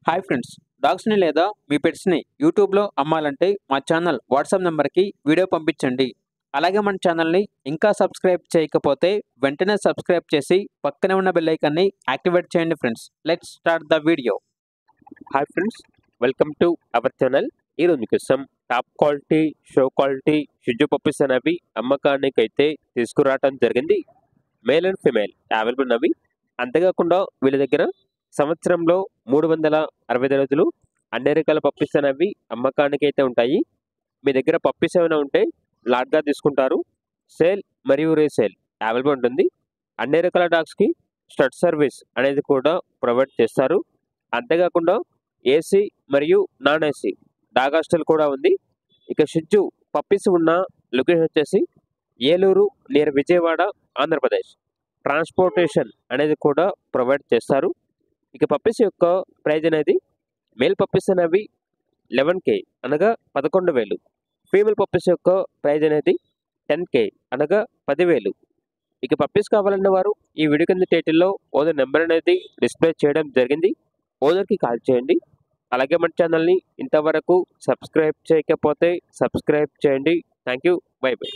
Hi friends, డాగ్స్ని లేదా మీ పెట్స్ని యూట్యూబ్లో అమ్మాలంటే మా ఛానల్ వాట్సాప్ నెంబర్కి వీడియో పంపించండి. అలాగే మన ఛానల్ని ఇంకా సబ్స్క్రైబ్ చేయకపోతే వెంటనే సబ్స్క్రైబ్ చేసి పక్కనే ఉన్న బెల్ ఐకాన్ని యాక్టివేట్ చేయండి friends. Let's start the video. Hi friends, welcome to our channel. ఈరోజు మీకోసం టాప్ క్వాలిటీ షో క్వాలిటీ షిజు పప్పీస్ అనేవి అమ్మకానికి అయితే తీసుకురావడం జరిగింది. మేల్ అండ్ ఫిమేల్ అవైలబుల్ ఉన్నవి. అంతేకాకుండా వీళ్ళ దగ్గర సంవత్సరంలో 365 రోజులు అన్ని రకాల పప్పీస్ అనేవి అమ్మకానికి అయితే ఉంటాయి. మీ దగ్గర పప్పీస్ ఏమైనా ఉంటే లాట్గా తీసుకుంటారు. సేల్ మరియు రీసేల్ అవైలబుల్ ఉంటుంది. అన్ని రకాల డాగ్స్కి స్టడ్ సర్వీస్ అనేది కూడా ప్రొవైడ్ చేస్తారు. అంతేకాకుండా ఏసీ మరియు నాన్ ఏసీ డాగ్ హాస్టల్ కూడా ఉంది. ఇక షిజు పప్పీస్ ఉన్న లొకేషన్ వచ్చేసి ఏలూరు నియర్ విజయవాడ, ఆంధ్రప్రదేశ్. ట్రాన్స్పోర్టేషన్ అనేది కూడా ప్రొవైడ్ చేస్తారు. ఇక పప్పీస్ యొక్క ప్రైజ్ అనేది మేల్ పప్పీస్ అనేవి 11K అనగా 11,000. ఫీమేల్ పప్పీస్ యొక్క ప్రైజ్ అనేది 10K అనగా 10,000. ఇక పప్పీస్ కావాలన్న వారు ఈ వీడియో కింద టైటిల్లో ఓనర్ నెంబర్ అనేది డిస్ప్లే చేయడం జరిగింది. ఓనర్కి కాల్ చేయండి. అలాగే మన ఛానల్ని ఇంతవరకు సబ్స్క్రైబ్ చేయకపోతే సబ్స్క్రైబ్ చేయండి. Thank you. By by.